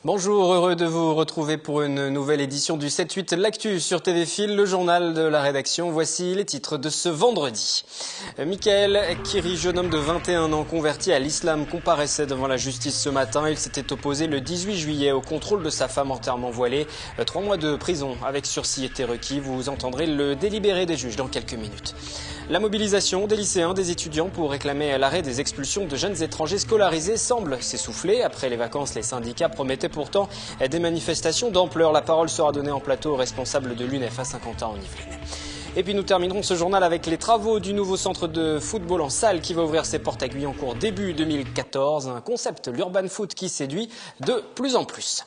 Bonjour, heureux de vous retrouver pour une nouvelle édition du 7-8 L'Actu sur TV Fil, le journal de la rédaction. Voici les titres de ce vendredi. Michael Kiri, jeune homme de 21 ans converti à l'islam, comparaissait devant la justice ce matin. Il s'était opposé le 18 juillet au contrôle de sa femme entièrement voilée. 3 mois de prison avec sursis étaient requis. Vous entendrez le délibéré des juges dans quelques minutes. La mobilisation des lycéens, des étudiants pour réclamer l'arrêt des expulsions de jeunes étrangers scolarisés semble s'essouffler. Après les vacances, les syndicats promettaient pourtant des manifestations d'ampleur. La parole sera donnée en plateau aux responsables de l'UNEF à Saint-Quentin en Yvelines. Et puis nous terminerons ce journal avec les travaux du nouveau centre de football en salle qui va ouvrir ses portes à Guyancourt début 2014. Un concept, l'urban foot, qui séduit de plus en plus.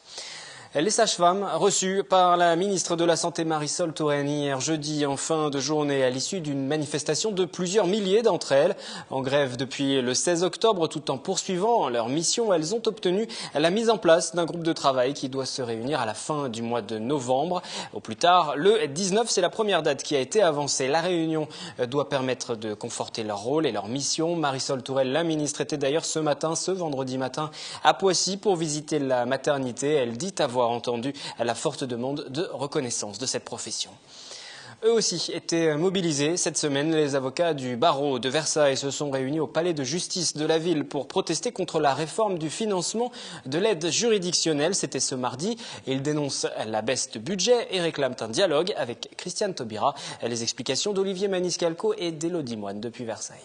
Les sages-femmes reçues par la ministre de la Santé Marisol Touraine hier jeudi en fin de journée à l'issue d'une manifestation de plusieurs milliers d'entre elles. En grève depuis le 16 octobre, tout en poursuivant leur mission, elles ont obtenu la mise en place d'un groupe de travail qui doit se réunir à la fin du mois de novembre. Au plus tard, le 19, c'est la première date qui a été avancée. La réunion doit permettre de conforter leur rôle et leur mission. Marisol Touraine, la ministre, était d'ailleurs ce vendredi matin, à Poissy pour visiter la maternité. Elle dit avoir entendu la forte demande de reconnaissance de cette profession. Eux aussi étaient mobilisés cette semaine. Les avocats du barreau de Versailles se sont réunis au palais de justice de la ville pour protester contre la réforme du financement de l'aide juridictionnelle. C'était ce mardi. Ils dénoncent la baisse de budget et réclament un dialogue avec Christiane Taubira. Les explications d'Olivier Maniscalco et d'Élodie Moine depuis Versailles.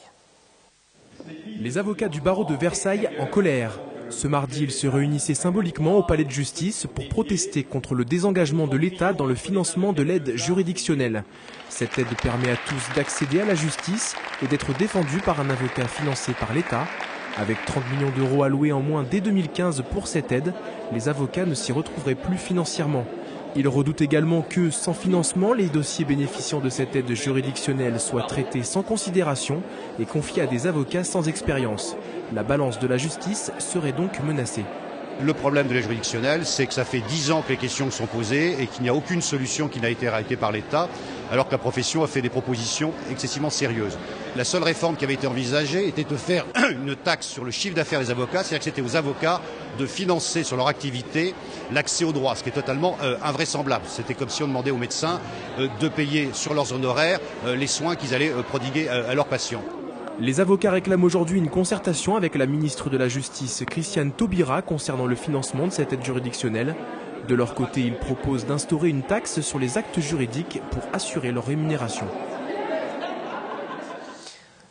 Les avocats du barreau de Versailles en colère. Ce mardi, ils se réunissaient symboliquement au palais de justice pour protester contre le désengagement de l'État dans le financement de l'aide juridictionnelle. Cette aide permet à tous d'accéder à la justice et d'être défendus par un avocat financé par l'État. Avec 30 millions d'euros alloués en moins dès 2015 pour cette aide, les avocats ne s'y retrouveraient plus financièrement. Ils redoutent également que, sans financement, les dossiers bénéficiant de cette aide juridictionnelle soient traités sans considération et confiés à des avocats sans expérience. La balance de la justice serait donc menacée. Le problème de l'aide juridictionnelle, c'est que ça fait 10 ans que les questions sont posées et qu'il n'y a aucune solution qui n'a été arrêtée par l'État, alors que la profession a fait des propositions excessivement sérieuses. La seule réforme qui avait été envisagée était de faire une taxe sur le chiffre d'affaires des avocats, c'est-à-dire que c'était aux avocats de financer sur leur activité l'accès au droit, ce qui est totalement invraisemblable. C'était comme si on demandait aux médecins de payer sur leurs honoraires les soins qu'ils allaient prodiguer à leurs patients. Les avocats réclament aujourd'hui une concertation avec la ministre de la Justice, Christiane Taubira, concernant le financement de cette aide juridictionnelle. De leur côté, ils proposent d'instaurer une taxe sur les actes juridiques pour assurer leur rémunération.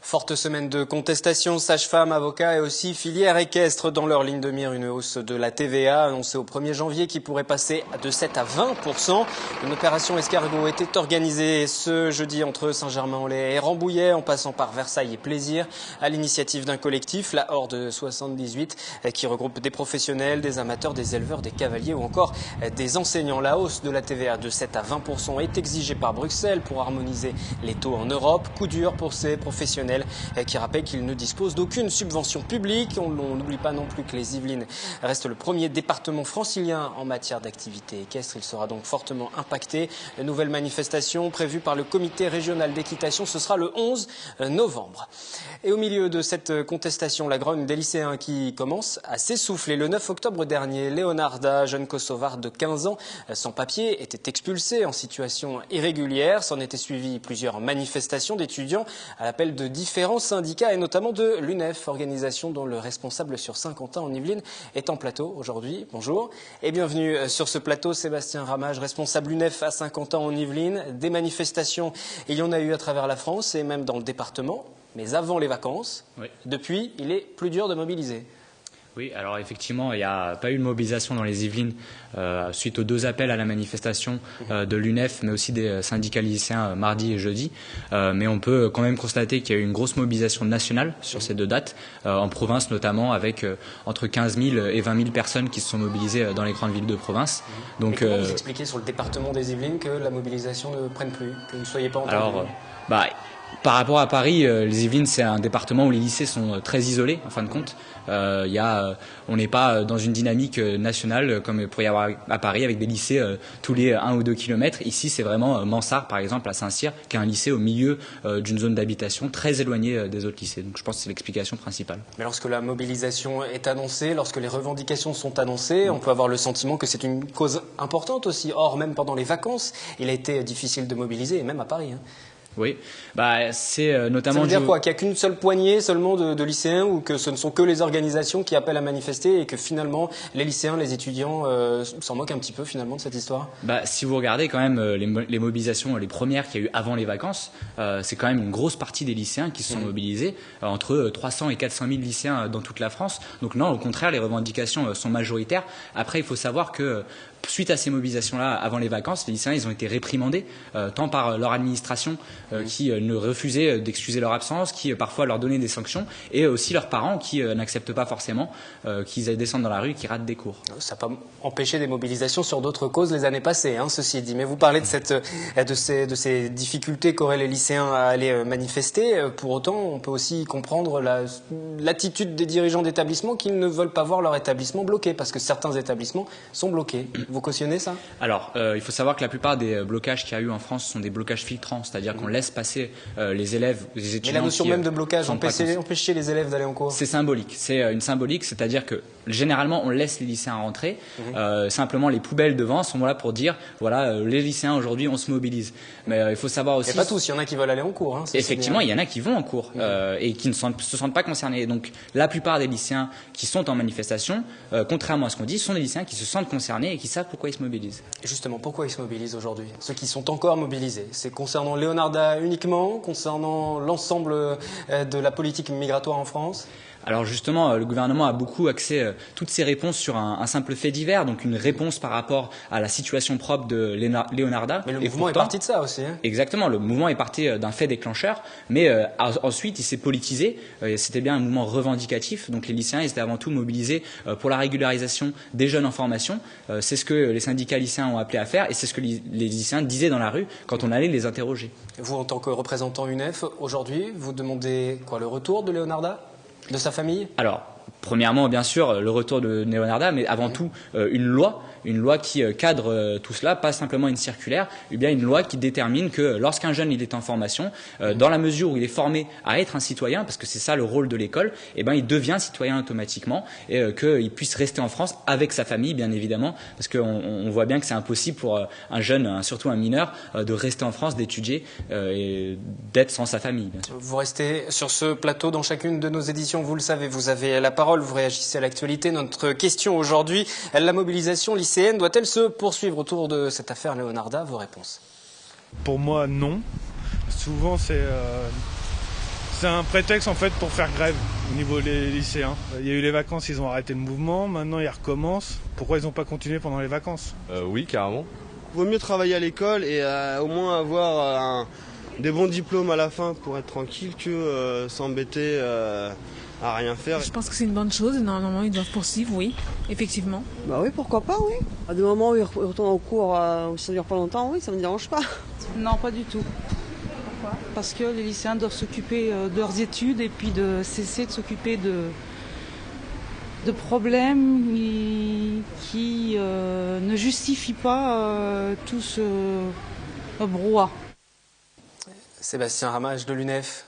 Forte semaine de contestation, sages-femmes, avocats et aussi filières équestres dans leur ligne de mire. Une hausse de la TVA annoncée au 1er janvier qui pourrait passer de 7 à 20%. Une opération escargot était organisée ce jeudi entre Saint-Germain-en-Laye et Rambouillet en passant par Versailles et Plaisir à l'initiative d'un collectif, la Horde 78, qui regroupe des professionnels, des amateurs, des éleveurs, des cavaliers ou encore des enseignants. La hausse de la TVA de 7 à 20% est exigée par Bruxelles pour harmoniser les taux en Europe. Coup dur pour ces professionnels qui rappelle qu'ils ne disposent d'aucune subvention publique. On n'oublie pas non plus que les Yvelines restent le premier département francilien en matière d'activité équestre. Il sera donc fortement impacté. La nouvelle manifestation prévue par le comité régional d'équitation, ce sera le 11 novembre. Et au milieu de cette contestation, la grogne des lycéens qui commence à s'essouffler. Le 9 octobre dernier, Leonarda, jeune kosovar de 15 ans, sans papier, était expulsé en situation irrégulière. S'en étaient suivies plusieurs manifestations d'étudiants à l'appel de différents syndicats et notamment de l'UNEF, organisation dont le responsable sur Saint-Quentin en Yvelines est en plateau aujourd'hui. Bonjour et bienvenue sur ce plateau, Sébastien Ramage, responsable UNEF à Saint-Quentin en Yvelines. Des manifestations, il y en a eu à travers la France et même dans le département, mais avant les vacances. Oui. Depuis, il est plus dur de mobiliser. Oui, alors effectivement, il n'y a pas eu de mobilisation dans les Yvelines suite aux 2 appels à la manifestation de l'UNEF, mais aussi des syndicats lycéens mardi et jeudi. Mais on peut quand même constater qu'il y a eu une grosse mobilisation nationale sur ces 2 dates, en province notamment, avec entre 15 000 et 20 000 personnes qui se sont mobilisées dans les grandes villes de province. Donc, comment vous expliquez sur le département des Yvelines que la mobilisation ne prenne plus, que vous ne soyez pas entendu? Par rapport à Paris, les Yvelines, c'est un département où les lycées sont très isolés, en fin de compte. On n'est pas dans une dynamique nationale comme il pourrait y avoir à Paris, avec des lycées tous les 1 ou 2 kilomètres. Ici, c'est vraiment Mansart, par exemple, à Saint-Cyr, qui est un lycée au milieu d'une zone d'habitation très éloignée des autres lycées. Donc je pense que c'est l'explication principale. Mais lorsque la mobilisation est annoncée, lorsque les revendications sont annoncées, on peut avoir le sentiment que c'est une cause importante aussi. Or, même pendant les vacances, il a été difficile de mobiliser, et même à Paris. Oui, c'est notamment... Ça veut dire quoi? Qu'il n'y a qu'une seule poignée seulement de lycéens, ou que ce ne sont que les organisations qui appellent à manifester, et que finalement les lycéens, les étudiants s'en moquent un petit peu finalement de cette histoire? Si vous regardez quand même les mobilisations, les premières qu'il y a eu avant les vacances, c'est quand même une grosse partie des lycéens qui se sont mobilisés, entre 300 et 400 000 lycéens dans toute la France. Donc non, au contraire, les revendications sont majoritaires. Après, il faut savoir que suite à ces mobilisations-là, avant les vacances, les lycéens, ils ont été réprimandés, tant par leur administration qui ne refusait d'excuser leur absence, qui parfois leur donnait des sanctions, et aussi leurs parents qui n'acceptent pas forcément qu'ils descendent dans la rue et qu'ils ratent des cours. Ça n'a pas empêché des mobilisations sur d'autres causes les années passées, ceci dit. Mais vous parlez de ces difficultés qu'auraient les lycéens à aller manifester. Pour autant, on peut aussi comprendre l'attitude des dirigeants d'établissements qui ne veulent pas voir leur établissement bloqué, parce que certains établissements sont bloqués. Vous cautionnez ça? Alors, il faut savoir que la plupart des blocages qu'il y a eu en France sont des blocages filtrants, c'est-à-dire qu'on laisse passer les élèves, les étudiants. Mais la notion même de blocage, empêcher les élèves d'aller en cours? C'est symbolique. C'est une symbolique, c'est-à-dire que généralement on laisse les lycéens rentrer. Simplement, les poubelles devant sont là pour dire voilà, les lycéens aujourd'hui on se mobilise. Mais il faut savoir aussi. Et pas tous, il y en a qui veulent aller en cours. Effectivement, il y en a qui vont en cours et qui ne se sentent pas concernés. Donc, la plupart des lycéens qui sont en manifestation, contrairement à ce qu'on dit, sont des lycéens qui se sentent concernés et qui savent pourquoi ils se mobilisent. Et justement, pourquoi ils se mobilisent aujourd'hui? Ceux qui sont encore mobilisés, c'est concernant Leonarda uniquement, concernant l'ensemble de la politique migratoire en France? Alors justement, le gouvernement a beaucoup axé toutes ses réponses sur un simple fait divers, donc une réponse par rapport à la situation propre de Leonarda. Mais le mouvement est parti de ça aussi. Exactement, le mouvement est parti d'un fait déclencheur, mais ensuite il s'est politisé. C'était bien un mouvement revendicatif, donc les lycéens ils étaient avant tout mobilisés pour la régularisation des jeunes en formation. C'est ce que les syndicats lycéens ont appelé à faire, et c'est ce que les lycéens disaient dans la rue quand on allait les interroger. Vous, en tant que représentant UNEF, aujourd'hui, vous demandez quoi, le retour de Leonarda? De sa famille? Alors, premièrement, bien sûr, le retour de Leonarda, mais avant tout, une loi qui cadre tout cela, pas simplement une circulaire, mais bien une loi qui détermine que lorsqu'un jeune il est en formation, dans la mesure où il est formé à être un citoyen, parce que c'est ça le rôle de l'école, il devient citoyen automatiquement, et qu'il puisse rester en France avec sa famille, bien évidemment, parce qu'on voit bien que c'est impossible pour un jeune, surtout un mineur, de rester en France, d'étudier et d'être sans sa famille, bien sûr. Vous restez sur ce plateau dans chacune de nos éditions, vous le savez, vous avez la parole, vous réagissez à l'actualité. Notre question aujourd'hui, la mobilisation lycéenne doit-elle se poursuivre autour de cette affaire Leonarda? Vos réponses? Pour moi, non. Souvent, c'est un prétexte en fait pour faire grève au niveau des lycéens. Il y a eu les vacances, ils ont arrêté le mouvement, maintenant ils recommencent. Pourquoi ils n'ont pas continué pendant les vacances? Oui, carrément. Il vaut mieux travailler à l'école et au moins avoir des bons diplômes à la fin pour être tranquille que s'embêter à rien faire. Je pense que c'est une bonne chose et normalement ils doivent poursuivre, oui, effectivement. Bah oui, pourquoi pas, oui. À des moments où ils retournent au cours, où ça ne dure pas longtemps, oui, ça ne me dérange pas. Non, pas du tout. Pourquoi? Parce que les lycéens doivent s'occuper de leurs études et puis de cesser de s'occuper de problèmes qui ne justifient pas tout ce brouhaha. Sébastien Ramage de l'UNEF.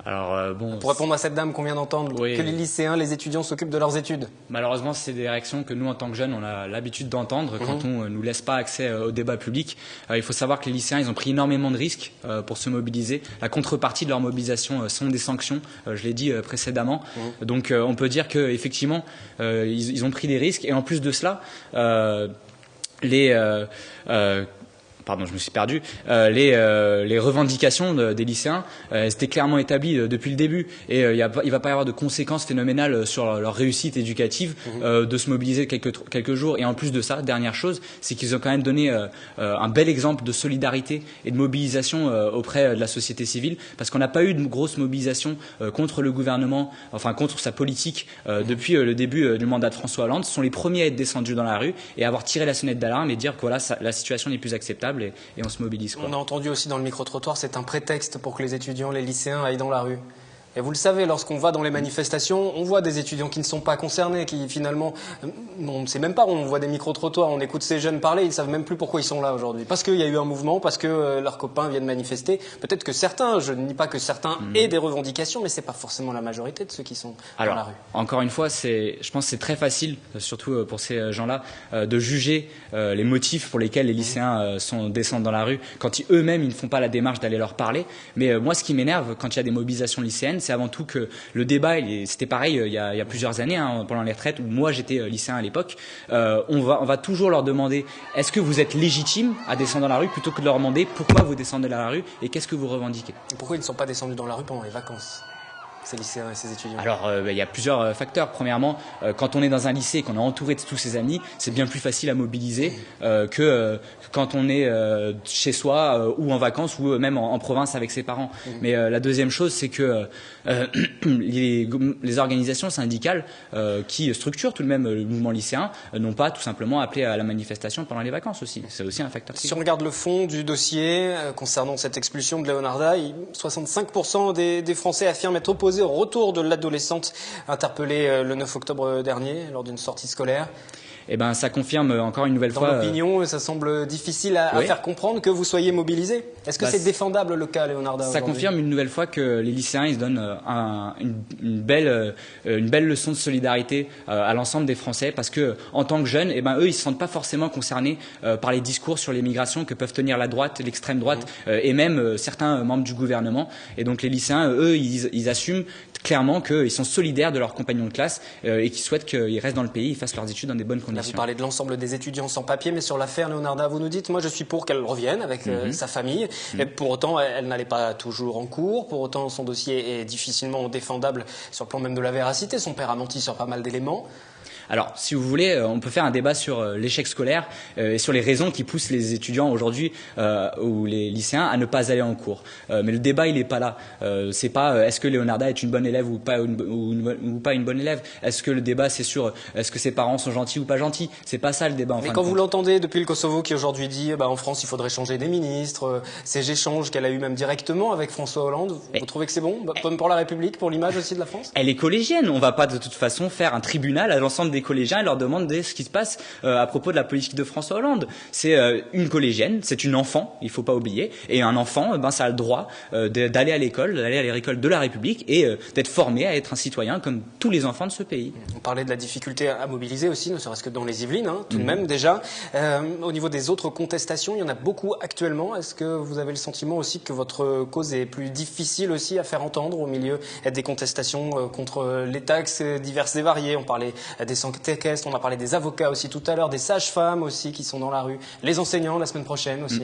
Alors, pour répondre à cette dame qu'on vient d'entendre, oui, que les lycéens, les étudiants s'occupent de leurs études. Malheureusement, c'est des réactions que nous, en tant que jeunes, on a l'habitude d'entendre quand on ne nous laisse pas accès au débat public. Il faut savoir que les lycéens, ils ont pris énormément de risques pour se mobiliser. La contrepartie de leur mobilisation sont des sanctions, je l'ai dit précédemment. Donc, on peut dire qu'effectivement, ils ont pris des risques. Et en plus de cela, pardon, je me suis perdu. Les revendications des lycéens étaient clairement établies depuis le début, et il va pas y avoir de conséquences phénoménales sur leur réussite éducative de se mobiliser quelques jours. Et en plus de ça, dernière chose, c'est qu'ils ont quand même donné un bel exemple de solidarité et de mobilisation auprès de la société civile, parce qu'on n'a pas eu de grosse mobilisation contre le gouvernement, enfin contre sa politique depuis le début du mandat de François Hollande. Ce sont les premiers à être descendus dans la rue et à avoir tiré la sonnette d'alarme et dire que voilà, la situation n'est plus acceptable. table et on se mobilise, quoi. On a entendu aussi dans le micro-trottoir, c'est un prétexte pour que les étudiants, les lycéens aillent dans la rue. Et vous le savez, lorsqu'on va dans les manifestations, on voit des étudiants qui ne sont pas concernés, qui finalement, on ne sait même pas, on voit des micro-trottoirs, on écoute ces jeunes parler, ils ne savent même plus pourquoi ils sont là aujourd'hui. Parce qu'il y a eu un mouvement, parce que leurs copains viennent manifester. Peut-être que certains, je ne nie pas que certains aient des revendications, mais ce n'est pas forcément la majorité de ceux qui sont dans la rue. Encore une fois, je pense que c'est très facile, surtout pour ces gens-là, de juger les motifs pour lesquels les lycéens descendent dans la rue, quand eux-mêmes ils ne font pas la démarche d'aller leur parler. Mais moi, ce qui m'énerve quand il y a des mobilisations lycéennes, c'est avant tout que le débat, c'était pareil il y a plusieurs années, pendant les retraites, où moi j'étais lycéen à l'époque, on va toujours leur demander est-ce que vous êtes légitime à descendre dans la rue, plutôt que de leur demander pourquoi vous descendez dans la rue et qu'est-ce que vous revendiquez. Et pourquoi ils ne sont pas descendus dans la rue pendant les vacances, ces lycéens et ces étudiants? Alors, il y a plusieurs facteurs. Premièrement, quand on est dans un lycée et qu'on est entouré de tous ses amis, c'est bien plus facile à mobiliser que quand on est chez soi ou en vacances ou même en province avec ses parents. Mais la deuxième chose, c'est que les organisations syndicales qui structurent tout de même le mouvement lycéen n'ont pas tout simplement appelé à la manifestation pendant les vacances aussi. C'est aussi un facteur. Si on regarde le fond du dossier concernant cette expulsion de Leonarda, 65% des Français affirment être opposés au retour de l'adolescente interpellée le 9 octobre dernier lors d'une sortie scolaire. Eh ben, ça confirme encore une nouvelle fois. Dans l'opinion, ça semble difficile à faire comprendre que vous soyez mobilisés. Est-ce que c'est défendable le cas Leonarda? Ça confirme une nouvelle fois que les lycéens ils se donnent une belle leçon de solidarité à l'ensemble des Français, parce que en tant que jeunes, eux ils se sentent pas forcément concernés par les discours sur l'immigration que peuvent tenir la droite, l'extrême droite et même certains membres du gouvernement. Et donc les lycéens, eux, ils assument clairement qu'ils sont solidaires de leurs compagnons de classe et qu'ils souhaitent qu'ils restent dans le pays, ils fassent leurs études dans des bonnes conditions. Là, vous parlez de l'ensemble des étudiants sans papier, mais sur l'affaire Leonarda, vous nous dites, moi je suis pour qu'elle revienne avec sa famille. Et pour autant, elle n'allait pas toujours en cours. Pour autant, son dossier est difficilement défendable sur le plan même de la véracité. Son père a menti sur pas mal d'éléments. Alors, si vous voulez, on peut faire un débat sur l'échec scolaire et sur les raisons qui poussent les étudiants aujourd'hui ou les lycéens à ne pas aller en cours. Mais le débat, il n'est pas là. C'est pas est-ce que Leonarda est une bonne élève ou pas une bonne élève. Est-ce que le débat, c'est sur est-ce que ses parents sont gentils ou pas gentils. C'est pas ça le débat. Mais quand vous l'entendez depuis le Kosovo qui aujourd'hui dit en France, il faudrait changer des ministres, ces échanges qu'elle a eu même directement avec François Hollande, vous trouvez que c'est bon, pour la République, pour l'image aussi de la France? Elle est collégienne. On va pas de toute façon faire un tribunal à l'ensemble des collégiens et leur demander ce qui se passe à propos de la politique de François Hollande. C'est une collégienne, c'est une enfant, il faut pas oublier, et un enfant, ça a le droit d'aller à l'école, d'aller à l'école de la République et d'être formé à être un citoyen comme tous les enfants de ce pays. On parlait de la difficulté à mobiliser aussi, ne serait-ce que dans les Yvelines, tout de même déjà. Au niveau des autres contestations, il y en a beaucoup actuellement. Est-ce que vous avez le sentiment aussi que votre cause est plus difficile aussi à faire entendre au milieu des contestations contre les taxes diverses et variées? On parlait des on a parlé des avocats aussi tout à l'heure, des sages-femmes aussi qui sont dans la rue, les enseignants la semaine prochaine aussi.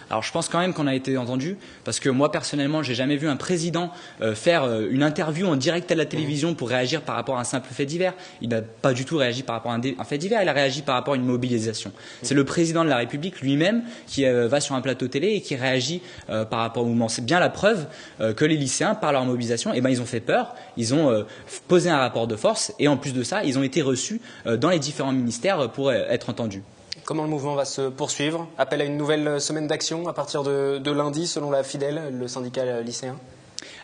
Alors je pense quand même qu'on a été entendu, parce que moi personnellement j'ai jamais vu un président faire une interview en direct à la télévision pour réagir par rapport à un simple fait divers. Il n'a pas du tout réagi par rapport à un fait divers, il a réagi par rapport à une mobilisation. C'est le président de la République lui-même qui va sur un plateau télé et qui réagit par rapport au mouvement. C'est bien la preuve que les lycéens, par leur mobilisation, ils ont fait peur, ils ont posé un rapport de force et en plus de ça, ils ont été reçus dans les différents ministères pour être entendus. Comment le mouvement va se poursuivre? Appel à une nouvelle semaine d'action à partir de lundi, selon la Fidèle, le syndicat lycéen?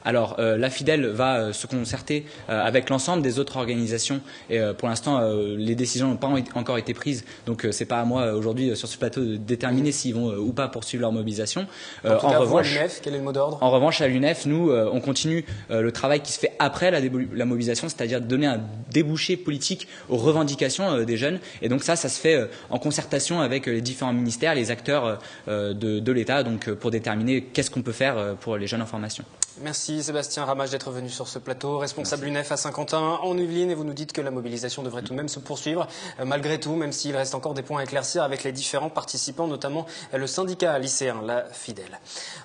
Alors, la Fidèle va se concerter avec l'ensemble des autres organisations et pour l'instant, les décisions n'ont pas encore été prises. Donc, c'est pas à moi aujourd'hui sur ce plateau de déterminer s'ils vont ou pas poursuivre leur mobilisation. En tout cas, vous, à l'UNEF, quel est le mot d'ordre? En revanche, à l'UNEF, nous, on continue le travail qui se fait après la mobilisation, c'est-à-dire de donner un débouché politique aux revendications des jeunes. Et donc ça se fait en concertation avec les différents ministères, les acteurs de l'État, donc pour déterminer qu'est-ce qu'on peut faire pour les jeunes en formation. Merci Sébastien Ramage d'être venu sur ce plateau, responsable UNEF à Saint-Quentin en Yvelines, et vous nous dites que la mobilisation devrait tout de même se poursuivre malgré tout, même s'il reste encore des points à éclaircir avec les différents participants, notamment le syndicat lycéen, la Fidèle.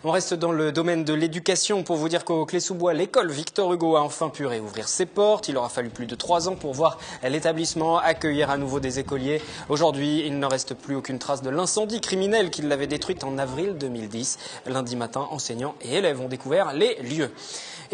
On reste dans le domaine de l'éducation pour vous dire qu'au Clé-sous-Bois, l'école Victor Hugo a enfin pu réouvrir ses portes. Il aura fallu plus de 3 ans pour voir l'établissement accueillir à nouveau des écoliers. Aujourd'hui, il ne reste plus aucune trace de l'incendie criminel qui l'avait détruite en avril 2010. Lundi matin, enseignants et élèves ont découvert les lieu.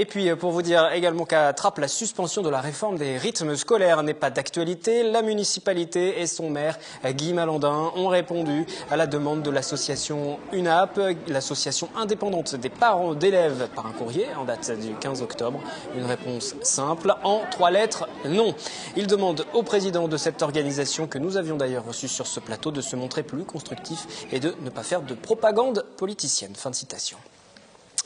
Et puis, pour vous dire également qu'à Trappes, la suspension de la réforme des rythmes scolaires n'est pas d'actualité. La municipalité et son maire, Guy Malandin, ont répondu à la demande de l'association UNAP, l'association indépendante des parents d'élèves, par un courrier en date du 15 octobre. Une réponse simple, en 3 lettres, non. Ils demandent au président de cette organisation, que nous avions d'ailleurs reçu sur ce plateau, de se montrer plus constructif et de ne pas faire de propagande politicienne. Fin de citation.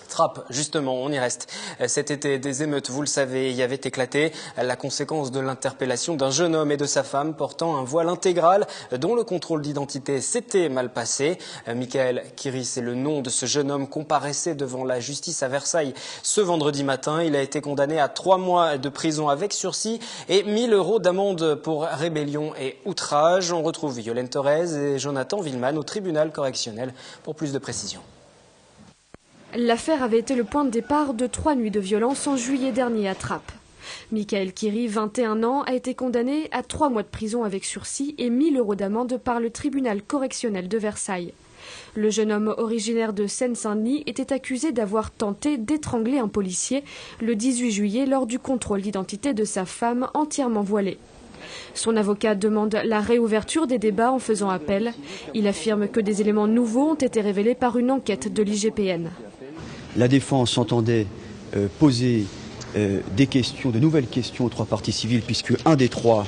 Trappes, justement, on y reste. Cet été, des émeutes, vous le savez, y avaient éclaté. La conséquence de l'interpellation d'un jeune homme et de sa femme portant un voile intégral dont le contrôle d'identité s'était mal passé. Michael Kiris est le nom de ce jeune homme, comparaissait devant la justice à Versailles ce vendredi matin. Il a été condamné à 3 mois de prison avec sursis et 1 000 € d'amende pour rébellion et outrage. On retrouve Yolène Thorez et Jonathan Villeman au tribunal correctionnel pour plus de précisions. L'affaire avait été le point de départ de 3 nuits de violence en juillet dernier à Trappes. Michael Kiri, 21 ans, a été condamné à 3 mois de prison avec sursis et 1 000 € d'amende par le tribunal correctionnel de Versailles. Le jeune homme originaire de Seine-Saint-Denis était accusé d'avoir tenté d'étrangler un policier le 18 juillet lors du contrôle d'identité de sa femme entièrement voilée. Son avocat demande la réouverture des débats en faisant appel. Il affirme que des éléments nouveaux ont été révélés par une enquête de l'IGPN. La défense entendait poser de nouvelles questions aux 3 parties civiles, puisque un des 3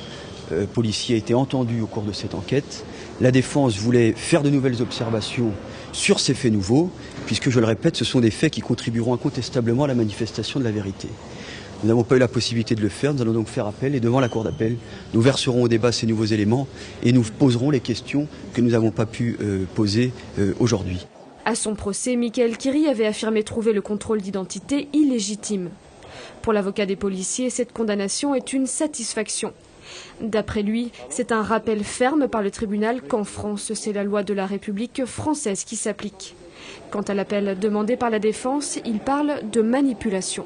policiers a été entendu au cours de cette enquête. La défense voulait faire de nouvelles observations sur ces faits nouveaux, puisque, je le répète, ce sont des faits qui contribueront incontestablement à la manifestation de la vérité. Nous n'avons pas eu la possibilité de le faire, nous allons donc faire appel et devant la Cour d'appel, nous verserons au débat ces nouveaux éléments et nous poserons les questions que nous n'avons pas pu poser aujourd'hui. À son procès, Michael Kiri avait affirmé trouver le contrôle d'identité illégitime. Pour l'avocat des policiers, cette condamnation est une satisfaction. D'après lui, c'est un rappel ferme par le tribunal qu'en France, c'est la loi de la République française qui s'applique. Quant à l'appel demandé par la défense, il parle de manipulation.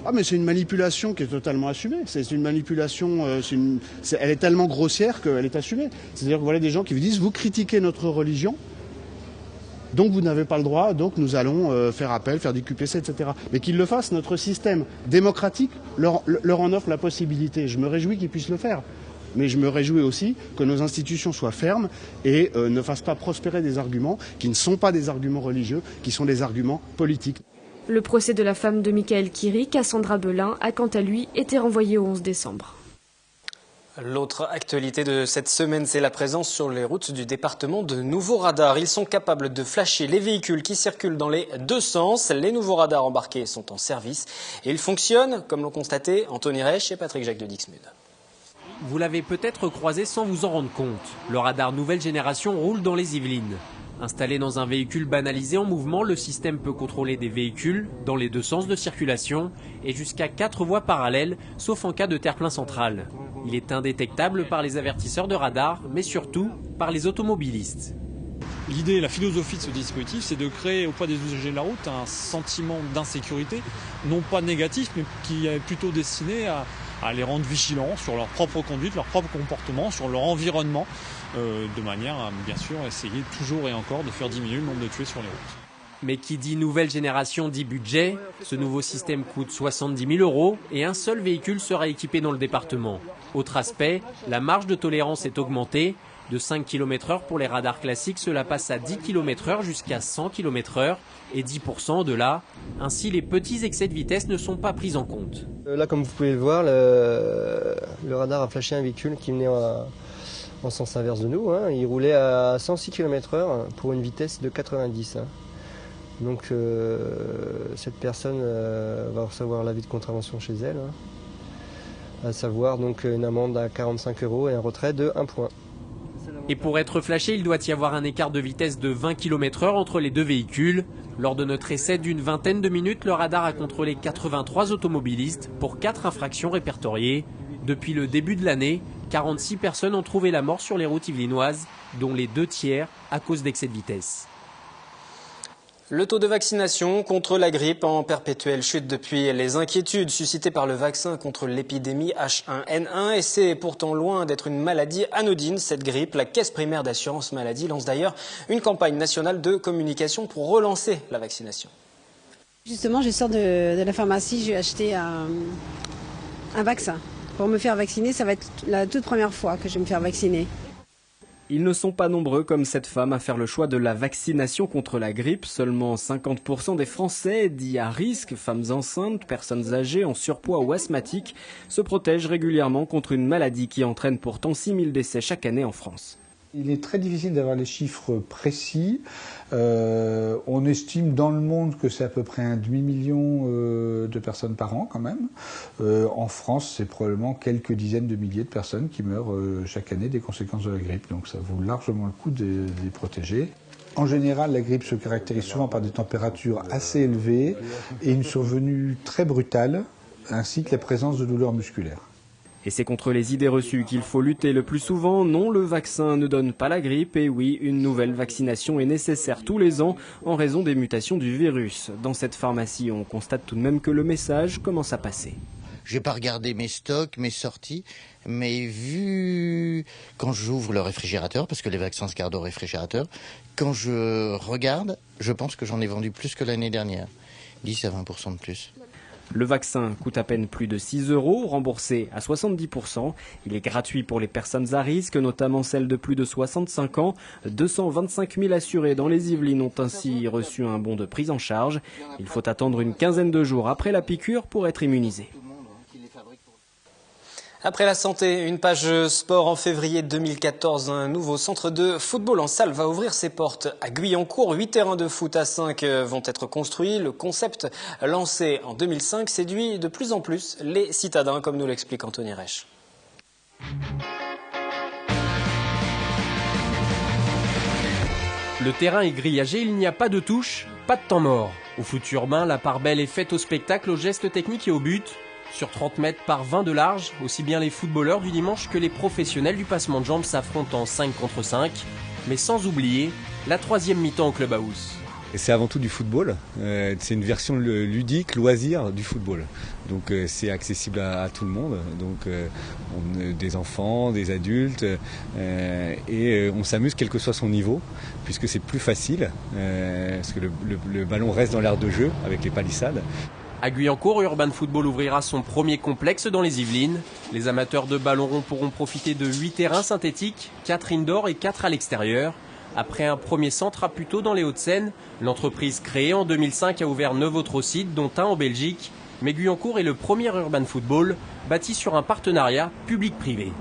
Ah mais c'est une manipulation qui est totalement assumée. C'est une manipulation, elle est tellement grossière qu'elle est assumée. C'est-à-dire que voilà des gens qui vous disent vous critiquez notre religion, donc vous n'avez pas le droit, donc nous allons faire appel, faire des QPC, etc. Mais qu'ils le fassent, notre système démocratique leur en offre la possibilité. Je me réjouis qu'ils puissent le faire. Mais je me réjouis aussi que nos institutions soient fermes et ne fassent pas prospérer des arguments qui ne sont pas des arguments religieux, qui sont des arguments politiques. Le procès de la femme de Michael Kiri, Cassandra Belin, a quant à lui été renvoyé au 11 décembre. L'autre actualité de cette semaine, c'est la présence sur les routes du département de nouveaux radars. Ils sont capables de flasher les véhicules qui circulent dans les 2 sens. Les nouveaux radars embarqués sont en service et ils fonctionnent, comme l'ont constaté Anthony Reich et Patrick Jacques de Dixmude. Vous l'avez peut-être croisé sans vous en rendre compte. Le radar nouvelle génération roule dans les Yvelines. Installé dans un véhicule banalisé en mouvement, le système peut contrôler des véhicules dans les 2 sens de circulation et jusqu'à 4 voies parallèles, sauf en cas de terre-plein central. Il est indétectable par les avertisseurs de radar, mais surtout par les automobilistes. L'idée, la philosophie de ce dispositif, c'est de créer auprès des usagers de la route un sentiment d'insécurité, non pas négatif, mais qui est plutôt destiné à les rendre vigilants sur leur propre conduite, leur propre comportement, sur leur environnement, de manière à, bien sûr, essayer toujours et encore de faire diminuer le nombre de tués sur les routes. Mais qui dit nouvelle génération dit budget. Ce nouveau système coûte 70 000 € et un seul véhicule sera équipé dans le département. Autre aspect, la marge de tolérance est augmentée. De 5 km/h pour les radars classiques, cela passe à 10 km/h jusqu'à 100 km/h et 10% de là. Ainsi, les petits excès de vitesse ne sont pas pris en compte. Là, comme vous pouvez le voir, le radar a flashé un véhicule qui venait en sens inverse de nous. Il roulait à 106 km/h pour une vitesse de 90. Donc cette personne va recevoir l'avis de contravention chez elle, à savoir donc une amende à 45 € et un retrait de 1 point. Et pour être flashé, il doit y avoir un écart de vitesse de 20 km/h entre les 2 véhicules. Lors de notre essai d'une vingtaine de minutes, le radar a contrôlé 83 automobilistes pour 4 infractions répertoriées. Depuis le début de l'année, 46 personnes ont trouvé la mort sur les routes yvelinoises, dont les 2 tiers à cause d'excès de vitesse. Le taux de vaccination contre la grippe en perpétuelle chute depuis les inquiétudes suscitées par le vaccin contre l'épidémie H1N1 et c'est pourtant loin d'être une maladie anodine, cette grippe. La Caisse primaire d'assurance maladie lance d'ailleurs une campagne nationale de communication pour relancer la vaccination. Justement, je sors de la pharmacie, j'ai acheté un vaccin. Pour me faire vacciner, ça va être la toute première fois que je vais me faire vacciner. Ils ne sont pas nombreux comme cette femme à faire le choix de la vaccination contre la grippe. Seulement 50% des Français, dits à risque, femmes enceintes, personnes âgées, en surpoids ou asthmatiques, se protègent régulièrement contre une maladie qui entraîne pourtant 6 000 décès chaque année en France. Il est très difficile d'avoir les chiffres précis. On estime dans le monde que c'est à peu près 1,5 million de personnes par an quand même. En France, c'est probablement quelques dizaines de milliers de personnes qui meurent chaque année des conséquences de la grippe. Donc ça vaut largement le coup de les protéger. En général, la grippe se caractérise souvent par des températures assez élevées et une survenue très brutale, ainsi que la présence de douleurs musculaires. Et c'est contre les idées reçues qu'il faut lutter le plus souvent. Non, le vaccin ne donne pas la grippe. Et oui, une nouvelle vaccination est nécessaire tous les ans en raison des mutations du virus. Dans cette pharmacie, on constate tout de même que le message commence à passer. Je n'ai pas regardé mes stocks, mes sorties, mais vu quand j'ouvre le réfrigérateur, parce que les vaccins se gardent au réfrigérateur, quand je regarde, je pense que j'en ai vendu plus que l'année dernière. 10 à 20% de plus. Le vaccin coûte à peine plus de 6 €, remboursé à 70%. Il est gratuit pour les personnes à risque, notamment celles de plus de 65 ans. 225 000 assurés dans les Yvelines ont ainsi reçu un bon de prise en charge. Il faut attendre une quinzaine de jours après la piqûre pour être immunisé. Après la santé, une page sport en février 2014. Un nouveau centre de football en salle va ouvrir ses portes à Guyancourt. 8 terrains de foot à 5 vont être construits. Le concept lancé en 2005 séduit de plus en plus les citadins, comme nous l'explique Anthony Reich. Le terrain est grillagé, il n'y a pas de touche, pas de temps mort. Au foot urbain, la part belle est faite au spectacle, aux gestes techniques et au but. Sur 30 mètres par 20 de large, aussi bien les footballeurs du dimanche que les professionnels du passement de jambes s'affrontent en 5 contre 5, mais sans oublier la troisième mi-temps au clubhouse. C'est avant tout du football, c'est une version ludique, loisir du football. Donc c'est accessible à tout le monde, donc des enfants, des adultes, et on s'amuse quel que soit son niveau, puisque c'est plus facile, parce que le ballon reste dans l'aire de jeu avec les palissades. À Guyancourt, Urban Football ouvrira son premier complexe dans les Yvelines. Les amateurs de ballon rond pourront profiter de 8 terrains synthétiques, 4 indoor et 4 à l'extérieur. Après un premier centre à Puteaux dans les Hauts-de-Seine, l'entreprise créée en 2005 a ouvert 9 autres sites, dont un en Belgique. Mais Guyancourt est le premier Urban Football bâti sur un partenariat public-privé.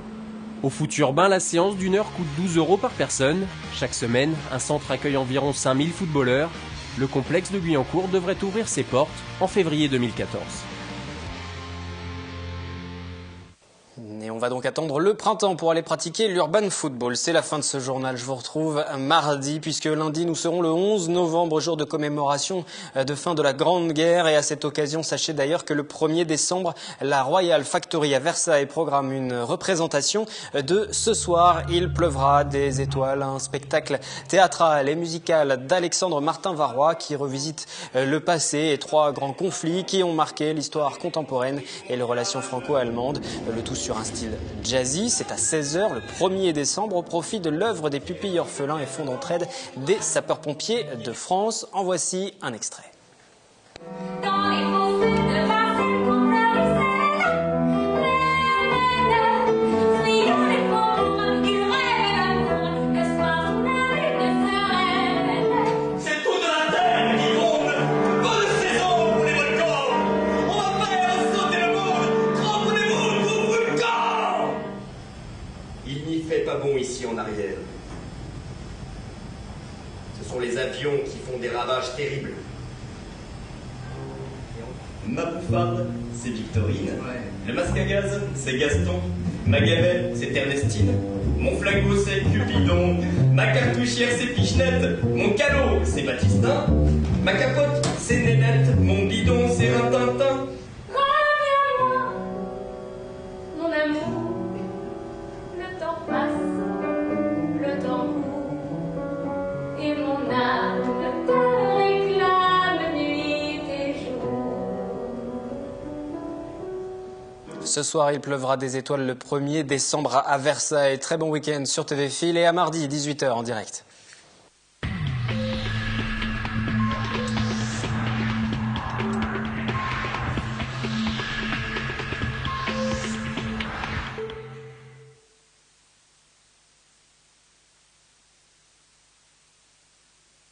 Au foot urbain, la séance d'1 heure coûte 12 € par personne. Chaque semaine, un centre accueille environ 5000 footballeurs. Le complexe de Guyancourt devrait ouvrir ses portes en février 2014. Et on va donc attendre le printemps pour aller pratiquer l'Urban Football. C'est la fin de ce journal. Je vous retrouve mardi, puisque lundi, nous serons le 11 novembre, jour de commémoration de fin de la Grande Guerre. Et à cette occasion, sachez d'ailleurs que le 1er décembre, la Royal Factory à Versailles programme une représentation de Ce soir, il pleuvra des étoiles, un spectacle théâtral et musical d'Alexandre Martin-Varrois qui revisite le passé et 3 grands conflits qui ont marqué l'histoire contemporaine et les relations franco-allemandes. Le tout sur un style jazzy. C'est à 16h le 1er décembre au profit de l'œuvre des pupilles orphelins et fonds d'entraide des sapeurs-pompiers de France. En voici un extrait. Ici en arrière. Ce sont les avions qui font des ravages terribles. Ma bouffarde, c'est Victorine. Le masque à gaz, c'est Gaston. Ma gamelle, c'est Ernestine. Mon flingot, c'est Cupidon. Ma cartouchière, c'est Pichenette. Mon canot, c'est Baptistin. Ma capote, c'est Nénette. Mon bidon, c'est Rintintin. Reviens-moi, mon amour. Le temps passe. Le temps court et mon âme te réclame nuit et jour. Ce soir, il pleuvra des étoiles le 1er décembre à Versailles. Très bon week-end sur TV Fil et à mardi 18h en direct.